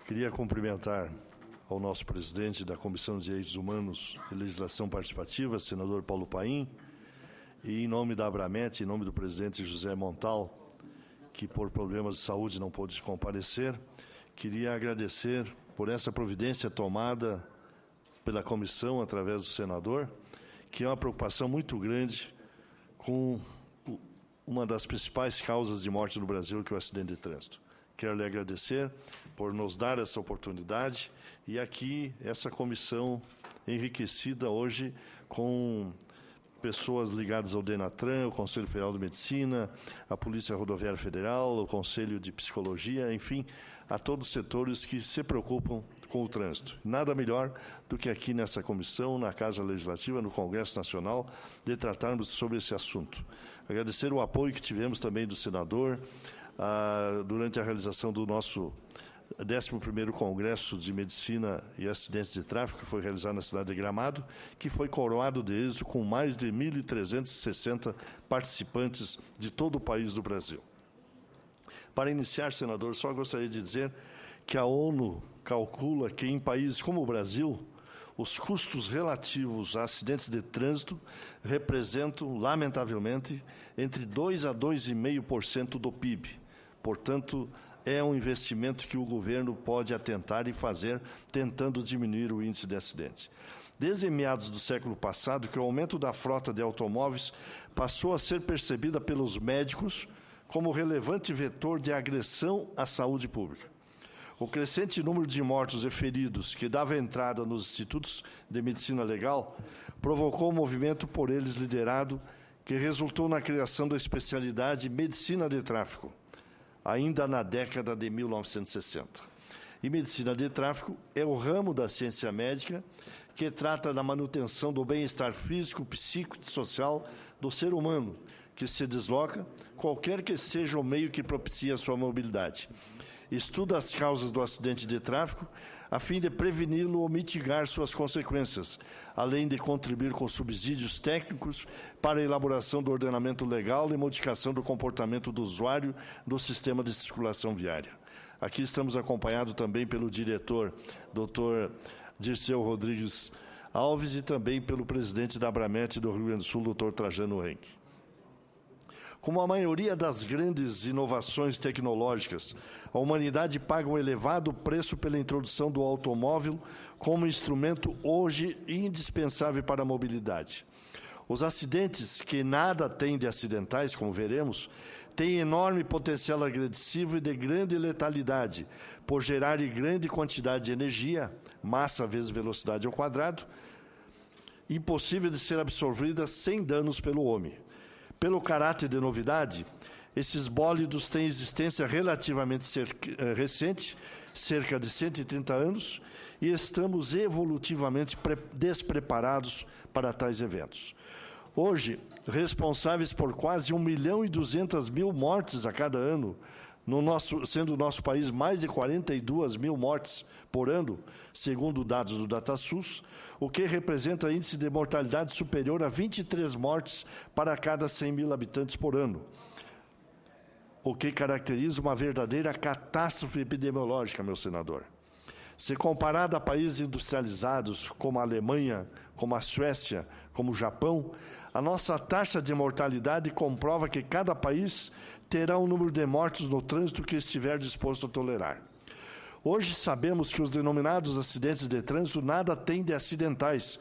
Queria cumprimentar ao nosso presidente da Comissão de Direitos Humanos e Legislação Participativa, senador Paulo Paim, e em nome da Abramet, em nome do presidente José Montal, que por problemas de saúde não pôde comparecer, queria agradecer por essa providência tomada pela comissão através do senador, que é uma preocupação muito grande com uma das principais causas de morte no Brasil, que é o acidente de trânsito. Quero lhe agradecer por nos dar essa oportunidade e aqui essa comissão enriquecida hoje com pessoas ligadas ao DENATRAN, o Conselho Federal de Medicina, a Polícia Rodoviária Federal, o Conselho de Psicologia, enfim, a todos os setores que se preocupam com o trânsito. Nada melhor do que aqui nessa comissão, na Casa Legislativa, no Congresso Nacional, de tratarmos sobre esse assunto. Agradecer o apoio que tivemos também do senador durante a realização do nosso 11º Congresso de Medicina e Acidentes de Tráfego, que foi realizado na cidade de Gramado, que foi coroado de êxito com mais de 1.360 participantes de todo o país do Brasil. Para iniciar, senador, só gostaria de dizer que a ONU calcula que em países como o Brasil, os custos relativos a acidentes de trânsito representam, lamentavelmente, entre 2% a 2,5% do PIB. Portanto, é um investimento que o governo pode atentar e fazer, tentando diminuir o índice de acidentes. Desde meados do século passado, que o aumento da frota de automóveis passou a ser percebida pelos médicos como relevante vetor de agressão à saúde pública. O crescente número de mortos e feridos que dava entrada nos institutos de medicina legal provocou um movimento por eles liderado que resultou na criação da especialidade Medicina de Tráfego, ainda na década de 1960. E medicina de tráfego é o ramo da ciência médica que trata da manutenção do bem-estar físico, psíquico e social do ser humano, que se desloca, qualquer que seja o meio que propicia a sua mobilidade. Estuda as causas do acidente de tráfego a fim de preveni-lo ou mitigar suas consequências, além de contribuir com subsídios técnicos para a elaboração do ordenamento legal e modificação do comportamento do usuário do sistema de circulação viária. Aqui estamos acompanhados também pelo diretor, Dr. Dirceu Rodrigues Alves, e também pelo presidente da Abramet do Rio Grande do Sul, Dr. Trajano Henke. Como a maioria das grandes inovações tecnológicas, a humanidade paga um elevado preço pela introdução do automóvel como instrumento hoje indispensável para a mobilidade. Os acidentes, que nada têm de acidentais, como veremos, têm enorme potencial agressivo e de grande letalidade, por gerar grande quantidade de energia, massa vezes velocidade ao quadrado, impossível de ser absorvida sem danos pelo homem. Pelo caráter de novidade, esses bólidos têm existência relativamente recente, cerca de 130 anos, e estamos evolutivamente despreparados para tais eventos. Hoje, responsáveis por quase 1.200.000 mortes a cada ano, sendo o nosso país mais de 42 mil mortes por ano, segundo dados do DataSUS, o que representa índice de mortalidade superior a 23 mortes para cada 100 mil habitantes por ano, o que caracteriza uma verdadeira catástrofe epidemiológica, meu senador. Se comparado a países industrializados como a Alemanha, como a Suécia, como o Japão, a nossa taxa de mortalidade comprova que cada país terá um número de mortos no trânsito que estiver disposto a tolerar. Hoje sabemos que os denominados acidentes de trânsito nada têm de acidentais,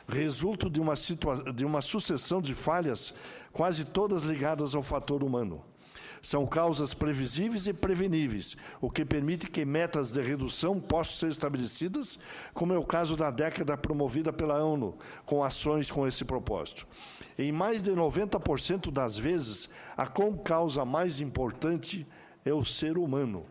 resultam de uma sucessão de falhas, quase todas ligadas ao fator humano. São causas previsíveis e preveníveis, o que permite que metas de redução possam ser estabelecidas, como é o caso da década promovida pela ONU, com ações com esse propósito. Em mais de 90% das vezes, a causa mais importante é o ser humano,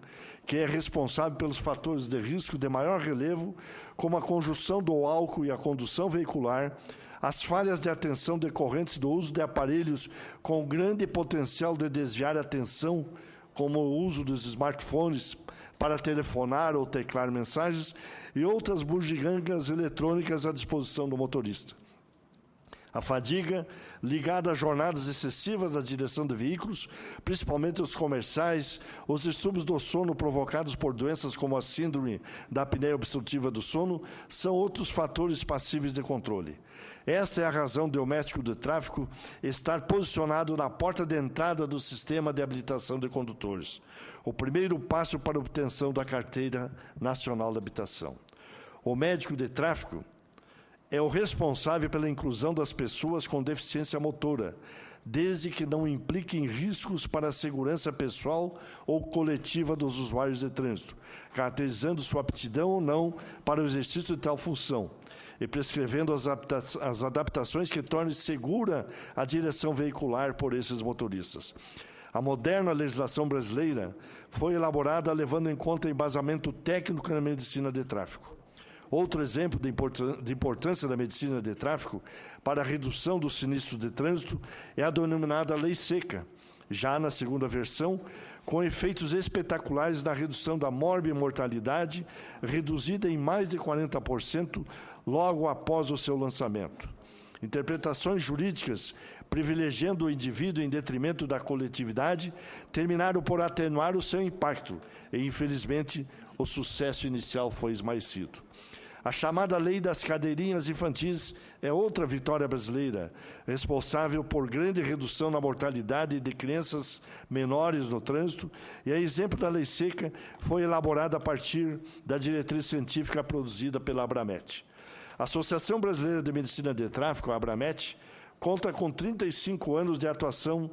que é responsável pelos fatores de risco de maior relevo, como a conjunção do álcool e a condução veicular, as falhas de atenção decorrentes do uso de aparelhos com grande potencial de desviar a atenção, como o uso dos smartphones para telefonar ou teclar mensagens, e outras bugigangas eletrônicas à disposição do motorista. A fadiga, ligada a jornadas excessivas na direção de veículos, principalmente os comerciais, os distúrbios do sono provocados por doenças como a síndrome da apneia obstrutiva do sono, são outros fatores passíveis de controle. Esta é a razão do médico de tráfego estar posicionado na porta de entrada do sistema de habilitação de condutores, o primeiro passo para a obtenção da Carteira Nacional de Habilitação. O médico de tráfego é o responsável pela inclusão das pessoas com deficiência motora, desde que não impliquem riscos para a segurança pessoal ou coletiva dos usuários de trânsito, caracterizando sua aptidão ou não para o exercício de tal função, e prescrevendo as adaptações que tornem segura a direção veicular por esses motoristas. A moderna legislação brasileira foi elaborada levando em conta embasamento técnico na medicina de tráfego. Outro exemplo de importância da medicina de tráfego para a redução dos sinistros de trânsito é a denominada Lei Seca, já na segunda versão, com efeitos espetaculares na redução da morbimortalidade, reduzida em mais de 40% logo após o seu lançamento. Interpretações jurídicas privilegiando o indivíduo em detrimento da coletividade terminaram por atenuar o seu impacto e, infelizmente, o sucesso inicial foi esmaecido. A chamada Lei das Cadeirinhas Infantis é outra vitória brasileira, responsável por grande redução na mortalidade de crianças menores no trânsito, e, a exemplo da Lei Seca, foi elaborada a partir da diretriz científica produzida pela Abramet. A Associação Brasileira de Medicina de Tráfego, a Abramet, conta com 35 anos de atuação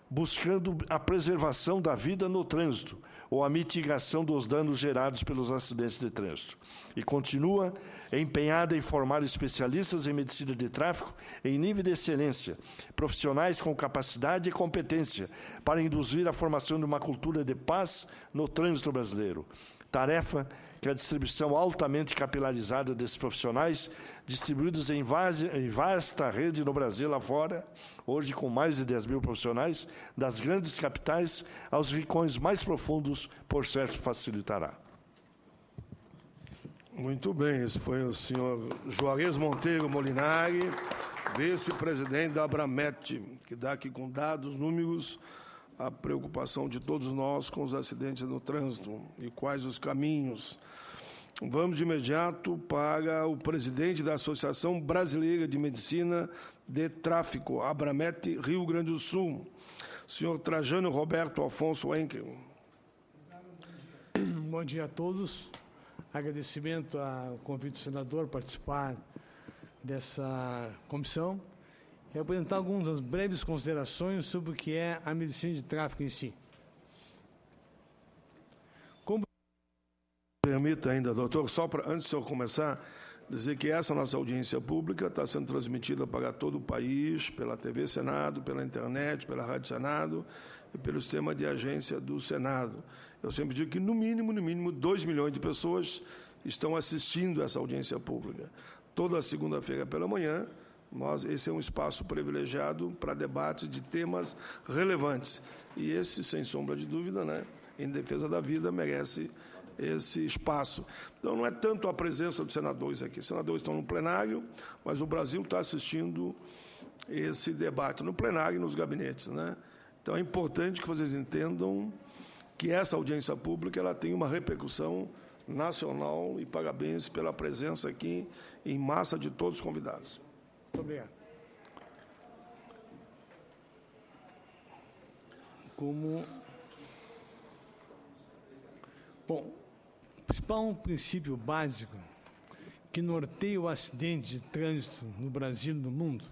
buscando a preservação da vida no trânsito ou a mitigação dos danos gerados pelos acidentes de trânsito. E continua empenhada em formar especialistas em medicina de tráfego em nível de excelência, profissionais com capacidade e competência para induzir a formação de uma cultura de paz no trânsito brasileiro. Tarefa que a distribuição altamente capilarizada desses profissionais, distribuídos em vasta rede no Brasil afora, hoje com mais de 10 mil profissionais, das grandes capitais aos rincões mais profundos, por certo, facilitará. Muito bem, esse foi o senhor Juarez Monteiro Molinari, vice-presidente da Abramet, que dá aqui com dados, números, a preocupação de todos nós com os acidentes no trânsito e quais os caminhos. Vamos de imediato para o presidente da Associação Brasileira de Medicina de Tráfego, Abramet, Rio Grande do Sul, senhor Trajano Roberto Afonso Henkel. Bom dia a todos. Agradecimento ao convite do senador participar dessa comissão e apresentar algumas breves considerações sobre o que é a medicina de tráfego em si. Permita ainda, doutor, só para, antes de eu começar, dizer que essa nossa audiência pública está sendo transmitida para todo o país, pela TV Senado, pela internet, pela Rádio Senado e pelo sistema de agência do Senado. Eu sempre digo que, no mínimo, 2 milhões de pessoas estão assistindo essa audiência pública. Toda segunda-feira pela manhã, esse é um espaço privilegiado para debate de temas relevantes. E esse, sem sombra de dúvida, né, em defesa da vida, merece esse espaço. Então, não é tanto a presença dos senadores aqui. Os senadores estão no plenário, mas o Brasil está assistindo esse debate no plenário e nos gabinetes, né? Então, é importante que vocês entendam que essa audiência pública ela tem uma repercussão nacional e parabéns pela presença aqui em massa de todos os convidados. Muito obrigado. Bom, o principal princípio básico que norteia o acidente de trânsito no Brasil e no mundo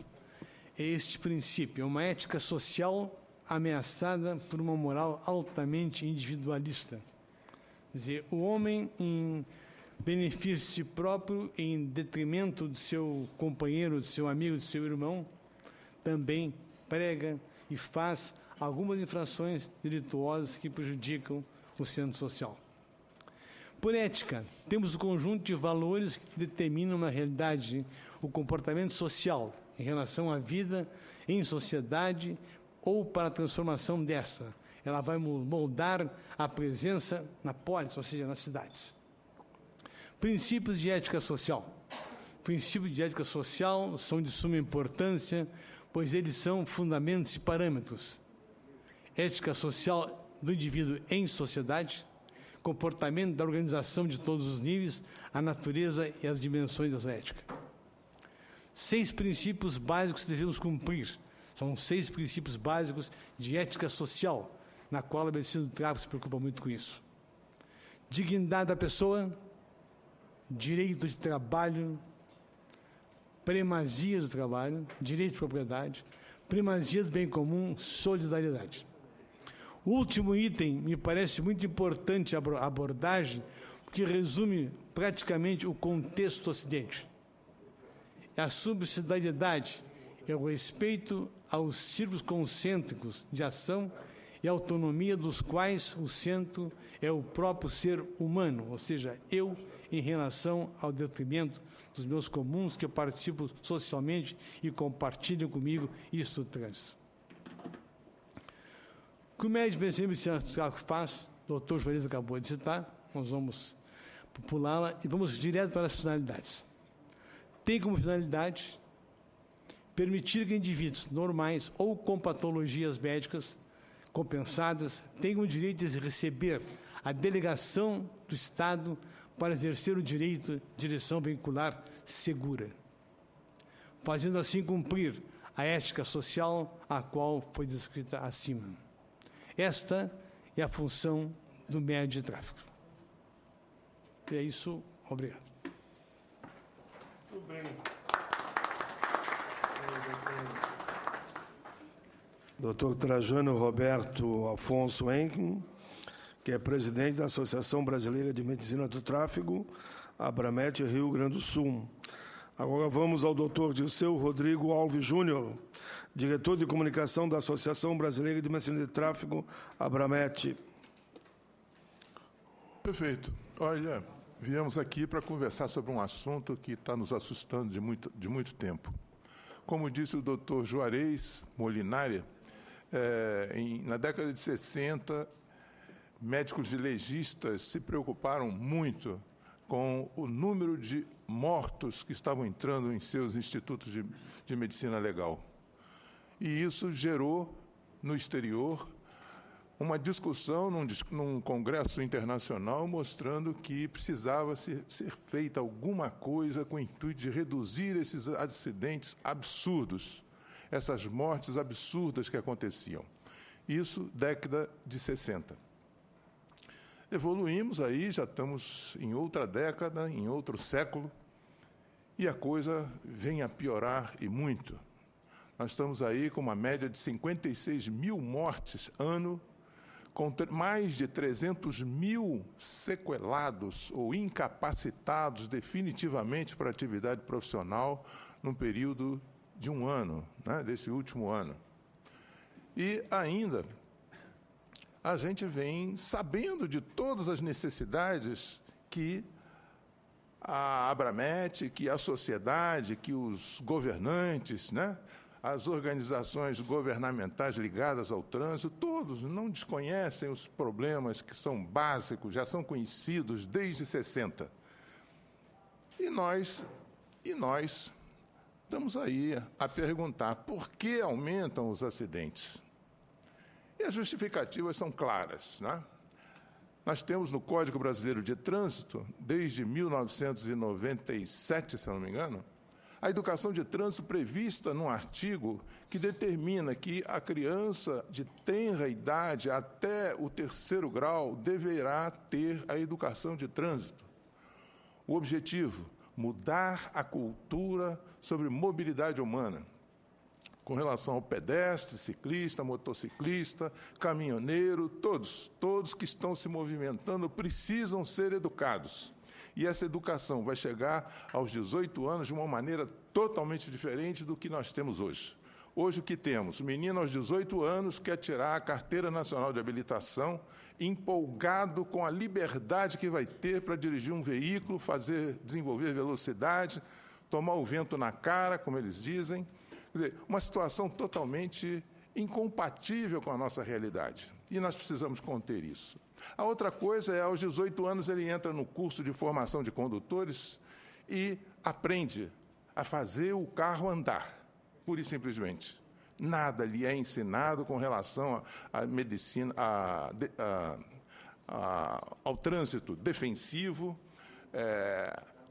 é este princípio, é uma ética social ameaçada por uma moral altamente individualista. Quer dizer, o homem em benefício de si próprio em detrimento do seu companheiro, do seu amigo, do seu irmão, também prega e faz algumas infrações delituosas que prejudicam o centro social. Por ética, temos o conjunto de valores que determinam na realidade o comportamento social em relação à vida em sociedade ou para a transformação dessa. Ela vai moldar a presença na polis, ou seja, nas cidades. Princípios de ética social. princípios de ética social são de suma importância, pois eles são fundamentos e parâmetros. Ética social do indivíduo em sociedade, comportamento da organização de todos os níveis, a natureza e as dimensões dessa ética. 6 princípios básicos que devemos cumprir. São 6 princípios básicos de ética social, na qual a medicina do tráfico se preocupa muito com isso. Dignidade da pessoa, direito de trabalho, primazia do trabalho, direito de propriedade, primazia do bem comum, solidariedade. O último item me parece muito importante a abordagem, porque resume praticamente o contexto do Ocidente. A subsidiariedade é o respeito aos círculos concêntricos de ação e autonomia dos quais o centro é o próprio ser humano, ou seja, eu em relação ao detrimento dos meus comuns que eu participo socialmente e compartilham comigo isso do trânsito. O que o médico de medicina faz, o doutor Juarez acabou de citar, nós vamos pulá-la e vamos direto para as finalidades. Tem como finalidade permitir que indivíduos normais ou com patologias médicas compensadas tenham o direito de receber a delegação do Estado para exercer o direito de direção veicular segura, fazendo assim cumprir a ética social a qual foi descrita acima. Esta é a função do médico de tráfico. E é isso. Obrigado. Muito bem. Dr. Trajano Roberto Afonso Henken, que é presidente da Associação Brasileira de Medicina do Tráfego, Abramet, Rio Grande do Sul. Agora vamos ao Dr. Dirceu Rodrigo Alves Júnior, diretor de comunicação da Associação Brasileira de Medicina de Tráfego, Abramet. Perfeito. Olha, viemos aqui para conversar sobre um assunto que está nos assustando de muito tempo. Como disse o Dr. Juarez Molinari, na década de 60, médicos e legistas se preocuparam muito com o número de mortos que estavam entrando em seus institutos de medicina legal. E isso gerou, no exterior, uma discussão num congresso internacional mostrando que precisava ser feita alguma coisa com o intuito de reduzir esses acidentes absurdos, essas mortes absurdas que aconteciam. Isso, década de 60. Evoluímos aí, já estamos em outra década, em outro século, e a coisa vem a piorar e muito. Nós estamos aí com uma média de 56 mil mortes ano, com mais de 300 mil sequelados ou incapacitados definitivamente para a atividade profissional num período de um ano, né, desse último ano. E ainda a gente vem sabendo de todas as necessidades que a Abramet, que a sociedade, que os governantes, né, as organizações governamentais ligadas ao trânsito, todos não desconhecem os problemas que são básicos, já são conhecidos desde 60. E nós estamos aí a perguntar por que aumentam os acidentes. E as justificativas são claras, né? Nós temos no Código Brasileiro de Trânsito, desde 1997, se não me engano, a educação de trânsito prevista num artigo que determina que a criança de tenra idade até o 3º grau deverá ter a educação de trânsito. O objetivo, mudar a cultura sobre mobilidade humana, com relação ao pedestre, ciclista, motociclista, caminhoneiro, todos que estão se movimentando precisam ser educados. E essa educação vai chegar aos 18 anos de uma maneira totalmente diferente do que nós temos hoje. Hoje o que temos? O menino aos 18 anos quer tirar a Carteira Nacional de Habilitação, empolgado com a liberdade que vai ter para dirigir um veículo, desenvolver velocidade, tomar o vento na cara, como eles dizem. Quer dizer, uma situação totalmente incompatível com a nossa realidade. E nós precisamos conter isso. A outra coisa é, aos 18 anos, ele entra no curso de formação de condutores e aprende a fazer o carro andar, pura e simplesmente. Nada lhe é ensinado com relação à medicina, ao trânsito defensivo,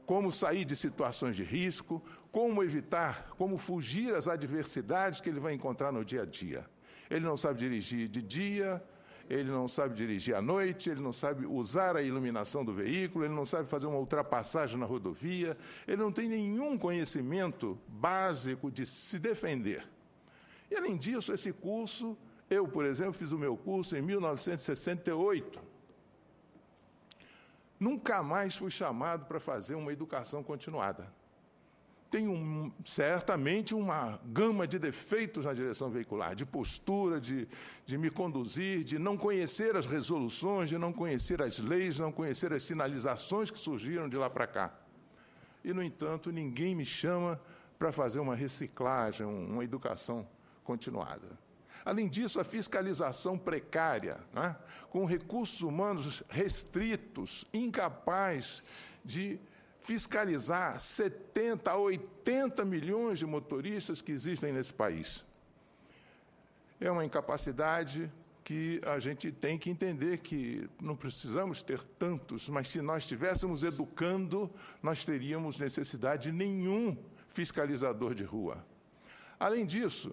como sair de situações de risco, como evitar, como fugir às adversidades que ele vai encontrar no dia a dia. Ele não sabe dirigir de dia, ele não sabe dirigir à noite, ele não sabe usar a iluminação do veículo, ele não sabe fazer uma ultrapassagem na rodovia, ele não tem nenhum conhecimento básico de se defender. E, além disso, esse curso, eu, por exemplo, fiz o meu curso em 1968. Nunca mais fui chamado para fazer uma educação continuada. Tem certamente uma gama de defeitos na direção veicular, de postura, de me conduzir, de não conhecer as resoluções, de não conhecer as leis, de não conhecer as sinalizações que surgiram de lá para cá. E, no entanto, ninguém me chama para fazer uma reciclagem, uma educação continuada. Além disso, a fiscalização precária, né, com recursos humanos restritos, incapaz de fiscalizar 70 a 80 milhões de motoristas que existem nesse país. É uma incapacidade que a gente tem que entender que não precisamos ter tantos, mas se nós estivéssemos educando, nós teríamos necessidade de nenhum fiscalizador de rua. Além disso,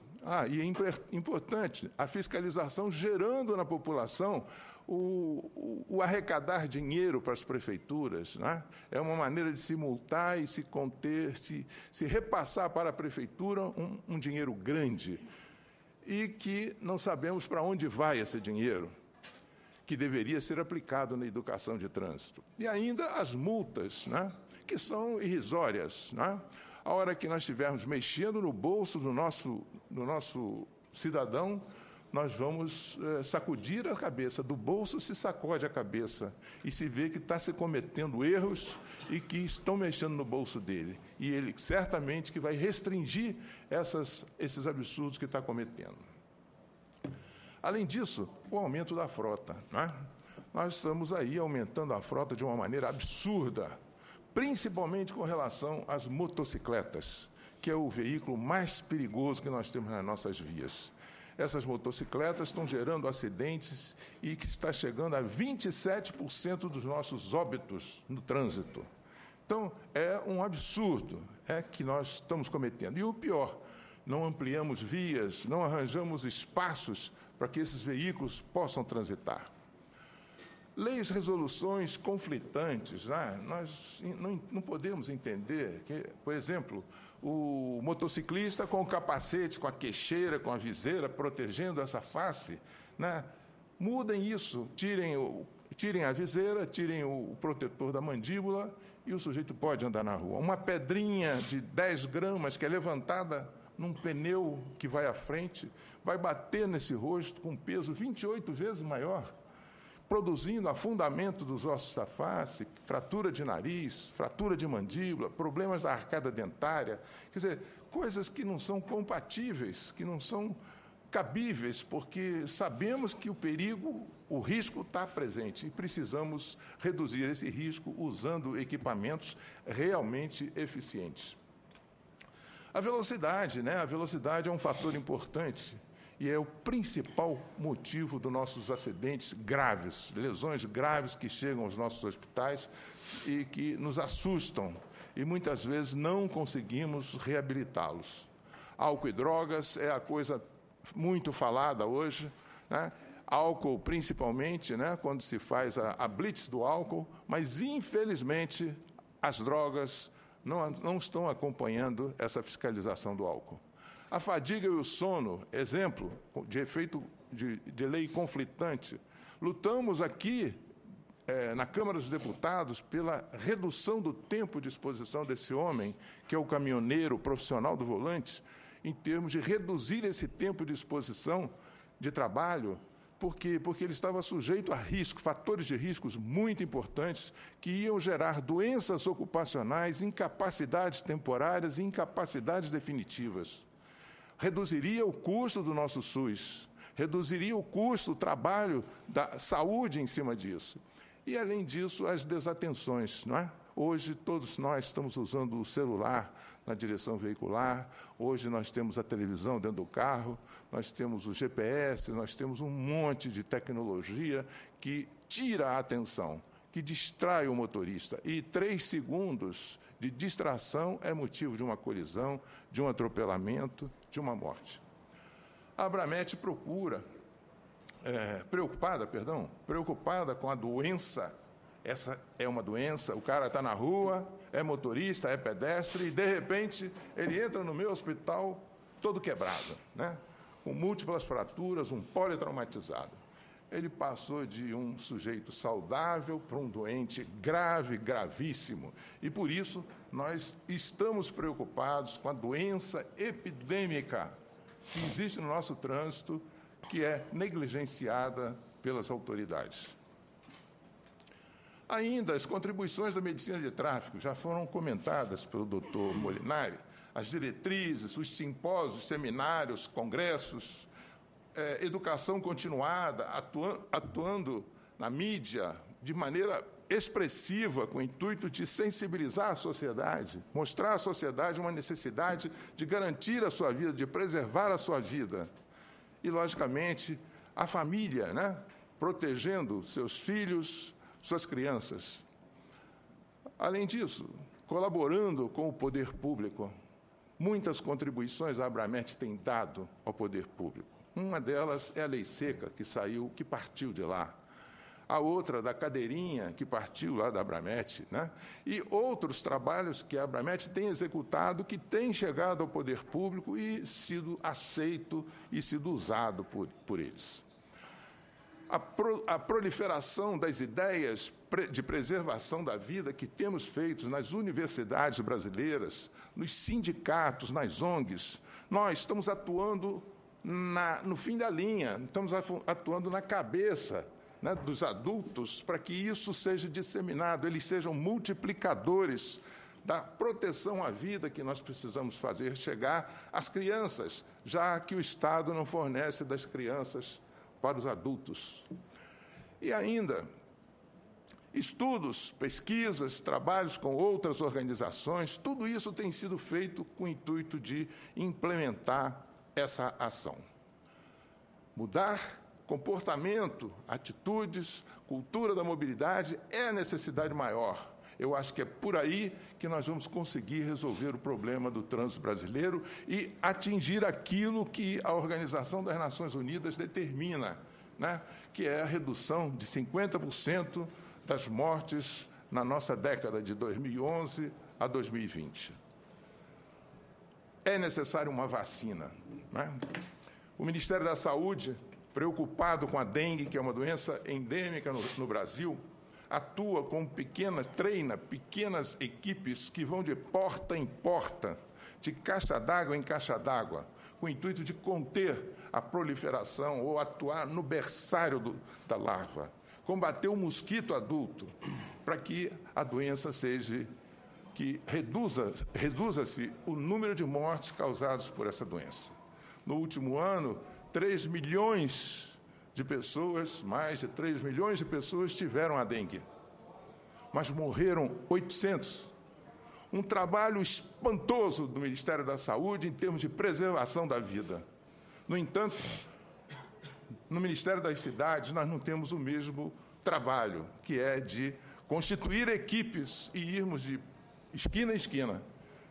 e é importante, a fiscalização gerando na população o arrecadar dinheiro para as prefeituras, né? É uma maneira de se multar e se conter, se repassar para a prefeitura um dinheiro grande e que não sabemos para onde vai esse dinheiro, que deveria ser aplicado na educação de trânsito. E ainda as multas, né? Que são irrisórias, né? A hora que nós estivermos mexendo no bolso do nosso cidadão, nós vamos sacudir a cabeça. Do bolso se sacode a cabeça e se vê que está se cometendo erros e que estão mexendo no bolso dele. E ele certamente que vai restringir esses absurdos que está cometendo. Além disso, o aumento da frota, né? Nós estamos aí aumentando a frota de uma maneira absurda, principalmente com relação às motocicletas, que é o veículo mais perigoso que nós temos nas nossas vias. Essas motocicletas estão gerando acidentes e que está chegando a 27% dos nossos óbitos no trânsito. Então, é um absurdo que nós estamos cometendo. E o pior, não ampliamos vias, não arranjamos espaços para que esses veículos possam transitar. Leis, resoluções conflitantes, né? Nós não podemos entender que, por exemplo, o motociclista com o capacete, com a queixeira, com a viseira, protegendo essa face, né? Mudem isso, tirem a viseira, tirem o protetor da mandíbula e o sujeito pode andar na rua. Uma pedrinha de 10 gramas que é levantada num pneu que vai à frente, vai bater nesse rosto com um peso 28 vezes maior, produzindo afundamento dos ossos da face, fratura de nariz, fratura de mandíbula, problemas da arcada dentária, quer dizer, coisas que não são compatíveis, que não são cabíveis, porque sabemos que o perigo, o risco está presente e precisamos reduzir esse risco usando equipamentos realmente eficientes. A velocidade, né? A velocidade é um fator importante e é o principal motivo dos nossos acidentes graves, lesões graves que chegam aos nossos hospitais e que nos assustam e muitas vezes não conseguimos reabilitá-los. Álcool e drogas é a coisa muito falada hoje, né? Álcool principalmente, né? Quando se faz a blitz do álcool, mas infelizmente as drogas não estão acompanhando essa fiscalização do álcool. A fadiga e o sono, exemplo de efeito de lei conflitante. Lutamos aqui, na Câmara dos Deputados, pela redução do tempo de exposição desse homem, que é o caminhoneiro profissional do volante, em termos de reduzir esse tempo de exposição de trabalho, porque ele estava sujeito a risco, fatores de riscos muito importantes que iam gerar doenças ocupacionais, incapacidades temporárias e incapacidades definitivas. Reduziria o custo do nosso SUS, reduziria o custo do trabalho da saúde em cima disso. E, além disso, as desatenções, não é? Hoje, todos nós estamos usando o celular na direção veicular, hoje nós temos a televisão dentro do carro, nós temos o GPS, nós temos um monte de tecnologia que tira a atenção, que distrai o motorista. E 3 segundos de distração é motivo de uma colisão, de um atropelamento, de uma morte. A Abramet preocupada com a doença. Essa é uma doença, o cara está na rua, é motorista, é pedestre, e, de repente, ele entra no meu hospital todo quebrado, né? Com múltiplas fraturas, um politraumatizado. Ele passou de um sujeito saudável para um doente grave, gravíssimo. E, por isso, nós estamos preocupados com a doença epidêmica que existe no nosso trânsito, que é negligenciada pelas autoridades. Ainda, as contribuições da medicina de tráfego já foram comentadas pelo doutor Molinari, as diretrizes, os simpósios, seminários, congressos, educação continuada, atuando na mídia de maneira expressiva, com o intuito de sensibilizar a sociedade, mostrar à sociedade uma necessidade de garantir a sua vida, de preservar a sua vida. E, logicamente, a família, né? Protegendo seus filhos, suas crianças. Além disso, colaborando com o poder público, muitas contribuições a Abramet tem dado ao poder público. Uma delas é a lei seca, que partiu de lá. A outra, da cadeirinha, que partiu lá da Abramet, né? E outros trabalhos que a Abramet tem executado, que têm chegado ao poder público e sido aceito e sido usado por eles. A proliferação das ideias de preservação da vida que temos feito nas universidades brasileiras, nos sindicatos, nas ONGs, nós estamos atuando no fim da linha, estamos atuando na cabeça, né, dos adultos, para que isso seja disseminado, eles sejam multiplicadores da proteção à vida que nós precisamos fazer chegar às crianças, já que o Estado não fornece das crianças para os adultos. E ainda, estudos, pesquisas, trabalhos com outras organizações, tudo isso tem sido feito com o intuito de implementar essa ação. Mudar comportamento, atitudes, cultura da mobilidade é a necessidade maior. Eu acho que é por aí que nós vamos conseguir resolver o problema do trânsito brasileiro e atingir aquilo que a Organização das Nações Unidas determina, né? Que é a redução de 50% das mortes na nossa década de 2011 a 2020. É necessária uma vacina, né? O Ministério da Saúde, preocupado com a dengue, que é uma doença endêmica no Brasil, atua treina pequenas equipes que vão de porta em porta, de caixa d'água em caixa d'água, com o intuito de conter a proliferação ou atuar no berçário da larva, combater o mosquito adulto, para que a doença reduza-se o número de mortes causadas por essa doença. No último ano, 3 milhões de pessoas, mais de 3 milhões de pessoas tiveram a dengue, mas morreram 800. Um trabalho espantoso do Ministério da Saúde em termos de preservação da vida. No entanto, no Ministério das Cidades, nós não temos o mesmo trabalho, que é de constituir equipes e irmos de esquina em esquina,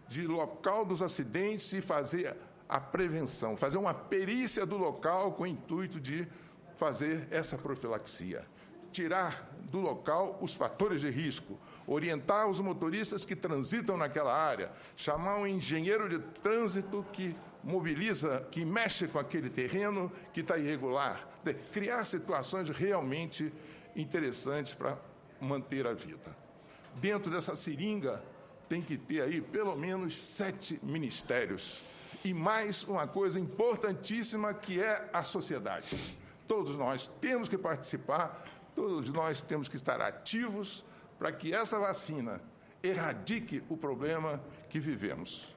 de local dos acidentes e fazer a prevenção, fazer uma perícia do local com o intuito de fazer essa profilaxia, tirar do local os fatores de risco, orientar os motoristas que transitam naquela área, chamar um engenheiro de trânsito que mobiliza, que mexe com aquele terreno que está irregular, criar situações realmente interessantes para manter a vida. Dentro dessa seringa tem que ter aí pelo menos 7 ministérios e mais uma coisa importantíssima que é a sociedade. Todos nós temos que participar, todos nós temos que estar ativos para que essa vacina erradique o problema que vivemos.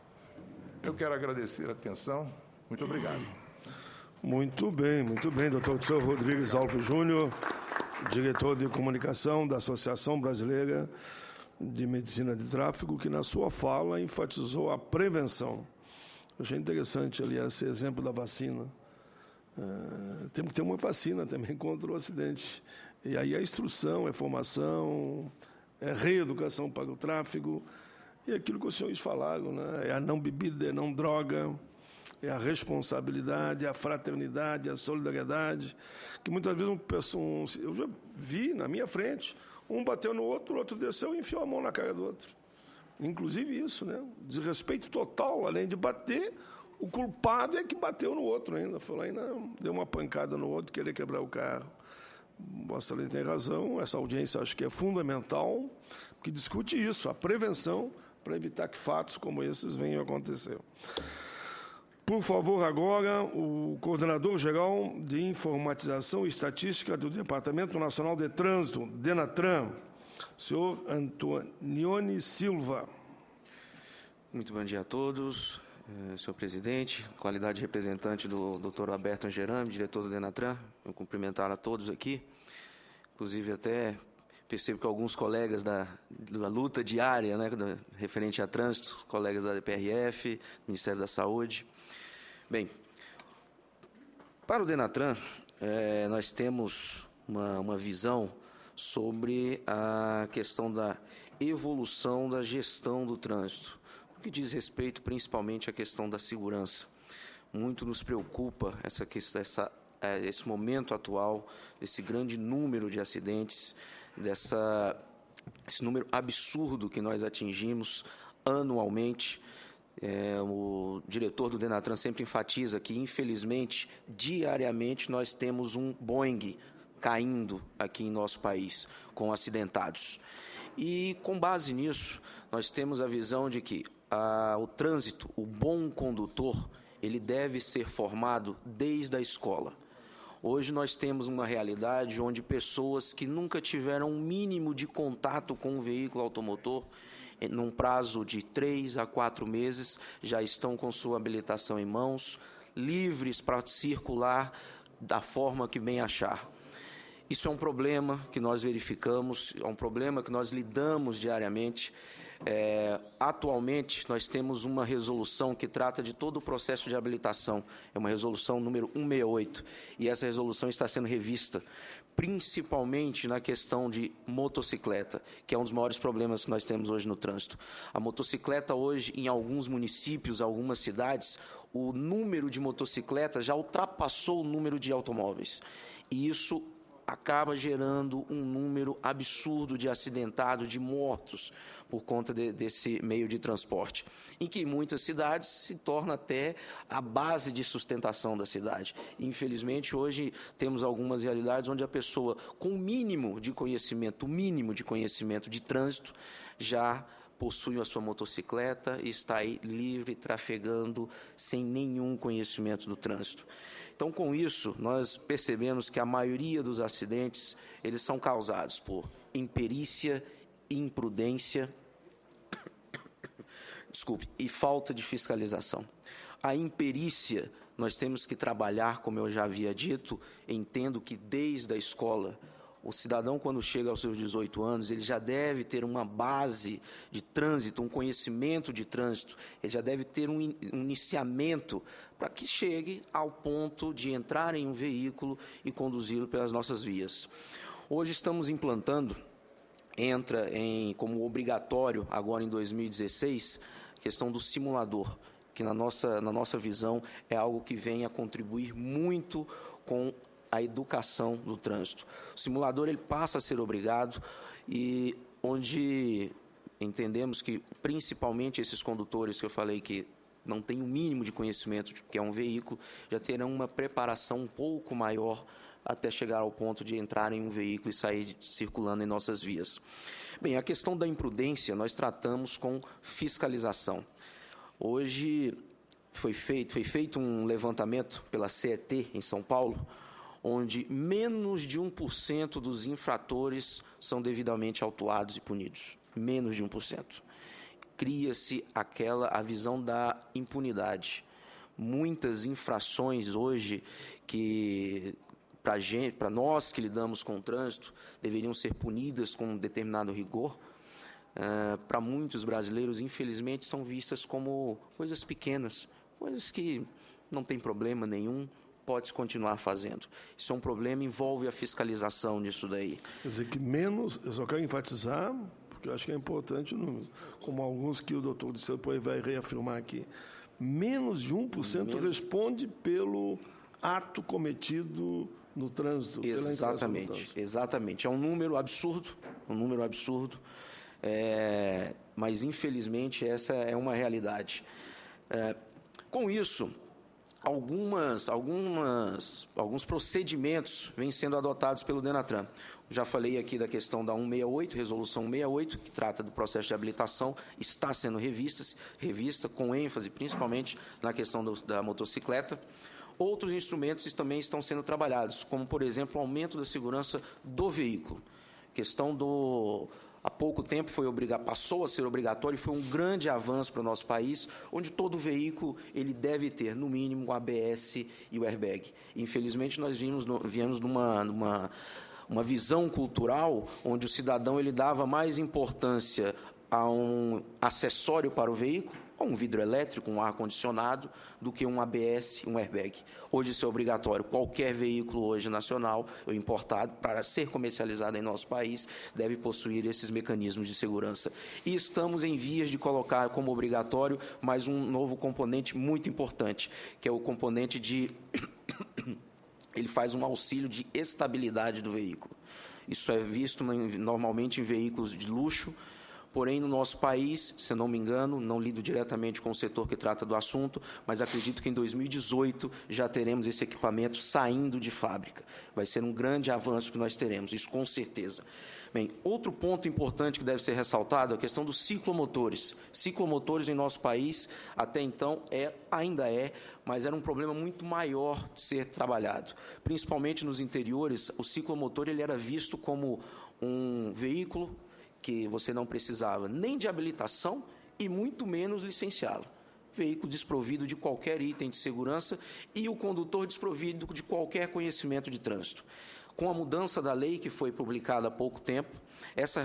Eu quero agradecer a atenção. Muito obrigado. Muito bem, doutor Dirceu Rodrigues Alves Júnior, diretor de comunicação da Associação Brasileira de Medicina de Tráfego, que na sua fala enfatizou a prevenção. Eu achei interessante, aliás, esse exemplo da vacina. Temos que ter uma vacina também contra o acidente. E aí a instrução, é formação, é reeducação para o tráfego, e aquilo que os senhores falaram, né? É a não bebida, é a não droga, é a responsabilidade, a fraternidade, a solidariedade, que muitas vezes eu já vi na minha frente, um bateu no outro, o outro desceu e enfiou a mão na cara do outro. Inclusive isso, né? Desrespeito total, além de bater, o culpado é que bateu no outro ainda. Falou ainda, deu uma pancada no outro, querer quebrar o carro. Vossa Excelência tem razão, essa audiência acho que é fundamental, que discute isso, a prevenção, para evitar que fatos como esses venham a acontecer. Por favor, agora, o Coordenador-Geral de Informatização e Estatística do Departamento Nacional de Trânsito, DENATRAN, senhor Antonioni Silva. Muito bom dia a todos. Senhor presidente, qualidade de representante do Dr. Alberto Angerame, diretor do DENATRAN, eu cumprimentar a todos aqui, inclusive até percebo que alguns colegas da luta diária, né, referente a trânsito, colegas da DPRF, Ministério da Saúde. Bem, para o DENATRAN, nós temos uma visão sobre a questão da evolução da gestão do trânsito, o que diz respeito principalmente à questão da segurança. Muito nos preocupa esse momento atual, esse grande número de acidentes, esse número absurdo que nós atingimos anualmente. O diretor do DENATRAN sempre enfatiza que, infelizmente, diariamente nós temos um Boeing caindo aqui em nosso país, com acidentados. E, com base nisso, nós temos a visão de que o trânsito, o bom condutor, ele deve ser formado desde a escola. Hoje nós temos uma realidade onde pessoas que nunca tiveram um mínimo de contato com um veículo automotor, num prazo de 3 a 4 meses, já estão com sua habilitação em mãos, livres para circular da forma que bem achar. Isso é um problema que nós verificamos, é um problema que nós lidamos diariamente. Atualmente, nós temos uma resolução que trata de todo o processo de habilitação, é uma resolução número 168, e essa resolução está sendo revista, principalmente na questão de motocicleta, que é um dos maiores problemas que nós temos hoje no trânsito. A motocicleta hoje, em alguns municípios, algumas cidades, o número de motocicletas já ultrapassou o número de automóveis, e isso acaba gerando um número absurdo de acidentados, de mortos, por conta desse meio de transporte, em que em muitas cidades se torna até a base de sustentação da cidade. Infelizmente, hoje temos algumas realidades onde a pessoa, com o mínimo de conhecimento de trânsito, já possui a sua motocicleta e está aí livre, trafegando, sem nenhum conhecimento do trânsito. Então, com isso, nós percebemos que a maioria dos acidentes, eles são causados por imperícia, imprudência, e falta de fiscalização. A imperícia, nós temos que trabalhar, como eu já havia dito, entendo que desde a escola, o cidadão, quando chega aos seus 18 anos, ele já deve ter uma base de trânsito, um conhecimento de trânsito, ele já deve ter um iniciamento para que chegue ao ponto de entrar em um veículo e conduzi-lo pelas nossas vias. Hoje estamos implantando, como obrigatório, agora em 2016, a questão do simulador, que na nossa visão é algo que vem a contribuir muito com a educação do trânsito. O simulador ele passa a ser obrigado e onde entendemos que principalmente esses condutores que eu falei que não têm o mínimo de conhecimento de que é um veículo, já terão uma preparação um pouco maior até chegar ao ponto de entrar em um veículo e sair circulando em nossas vias. Bem, a questão da imprudência nós tratamos com fiscalização. Hoje foi feito um levantamento pela CET em São Paulo, onde menos de 1% dos infratores são devidamente autuados e punidos. Menos de 1%. Cria-se a visão da impunidade. Muitas infrações hoje que, para nós que lidamos com o trânsito, deveriam ser punidas com um determinado rigor, para muitos brasileiros, infelizmente, são vistas como coisas pequenas, coisas que não tem problema nenhum, pode continuar fazendo. Isso é um problema, envolve a fiscalização disso daí. Quer dizer que menos, eu só quero enfatizar, porque eu acho que é importante, como alguns que o doutor depois vai reafirmar aqui, menos de 1% responde pelo ato cometido no trânsito. Exatamente, exatamente. É um número absurdo, mas infelizmente essa é uma realidade. Com isso, alguns procedimentos vêm sendo adotados pelo DENATRAN. Já falei aqui da questão da 168, resolução 168, que trata do processo de habilitação, está sendo revista com ênfase principalmente na questão da motocicleta. Outros instrumentos também estão sendo trabalhados, como, por exemplo, o aumento da segurança do veículo. Há pouco tempo passou a ser obrigatório e foi um grande avanço para o nosso país, onde todo veículo ele deve ter, no mínimo, o ABS e o airbag. Infelizmente, nós viemos uma visão cultural onde o cidadão ele dava mais importância a um acessório para o veículo, a um vidro elétrico, um ar-condicionado, do que um ABS e um airbag. Hoje isso é obrigatório. Qualquer veículo hoje nacional ou importado, para ser comercializado em nosso país, deve possuir esses mecanismos de segurança. E estamos em vias de colocar como obrigatório mais um novo componente muito importante, que é o componente de... Ele faz um auxílio de estabilidade do veículo. Isso é visto normalmente em veículos de luxo, porém, no nosso país, se não me engano, não lido diretamente com o setor que trata do assunto, mas acredito que em 2018 já teremos esse equipamento saindo de fábrica. Vai ser um grande avanço que nós teremos, isso com certeza. Bem, outro ponto importante que deve ser ressaltado é a questão dos ciclomotores. Ciclomotores em nosso país, até então, ainda mas era um problema muito maior de ser trabalhado. Principalmente nos interiores, o ciclomotor ele era visto como um veículo que você não precisava nem de habilitação e muito menos licenciá-lo. Veículo desprovido de qualquer item de segurança e o condutor desprovido de qualquer conhecimento de trânsito. Com a mudança da lei que foi publicada há pouco tempo,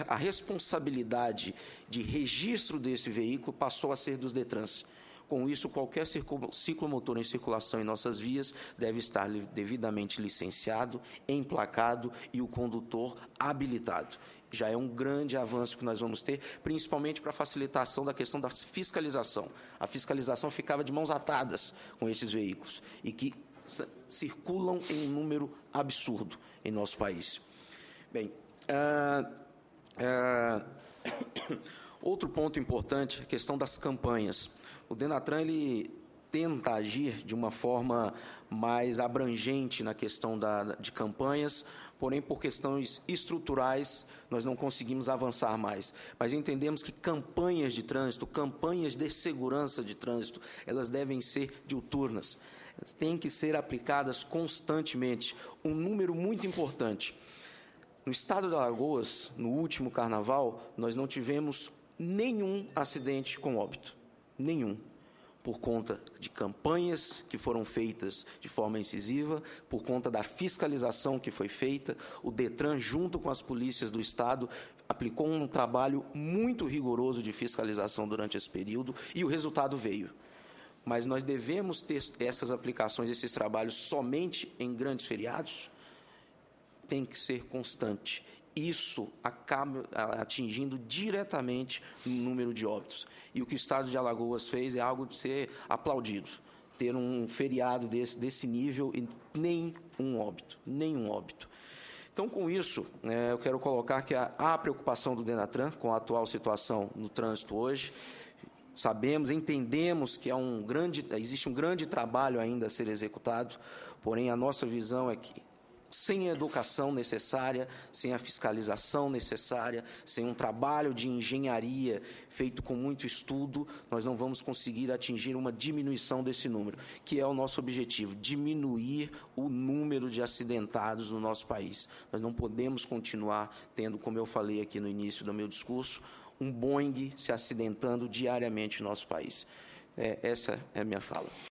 a responsabilidade de registro desse veículo passou a ser dos DETRANs. Com isso, qualquer ciclomotor em circulação em nossas vias deve estar devidamente licenciado, emplacado e o condutor habilitado. Já é um grande avanço que nós vamos ter, principalmente para a facilitação da questão da fiscalização. A fiscalização ficava de mãos atadas com esses veículos e que circulam em um número absurdo em nosso país. Bem, outro ponto importante é a questão das campanhas. O DENATRAN ele tenta agir de uma forma mais abrangente na questão de campanhas, porém, por questões estruturais, nós não conseguimos avançar mais. Mas entendemos que campanhas de trânsito, campanhas de segurança de trânsito, elas devem ser diuturnas. Elas têm que ser aplicadas constantemente. Um número muito importante. No estado de Alagoas, no último carnaval, nós não tivemos nenhum acidente com óbito. Nenhum. Por conta de campanhas que foram feitas de forma incisiva, por conta da fiscalização que foi feita, o DETRAN, junto com as polícias do Estado, aplicou um trabalho muito rigoroso de fiscalização durante esse período e o resultado veio. Mas nós devemos ter essas aplicações, esses trabalhos, somente em grandes feriados? Tem que ser constante. Isso acaba atingindo diretamente o número de óbitos. E o que o Estado de Alagoas fez é algo de ser aplaudido. Ter um feriado desse nível e nenhum óbito. Então, com isso, eu quero colocar que há preocupação do DENATRAN com a atual situação no trânsito hoje. Entendemos que existe um grande trabalho ainda a ser executado, porém a nossa visão é que sem a educação necessária, sem a fiscalização necessária, sem um trabalho de engenharia feito com muito estudo, nós não vamos conseguir atingir uma diminuição desse número, que é o nosso objetivo, diminuir o número de acidentados no nosso país. Nós não podemos continuar tendo, como eu falei aqui no início do meu discurso, um Boeing se acidentando diariamente no nosso país. Essa é a minha fala.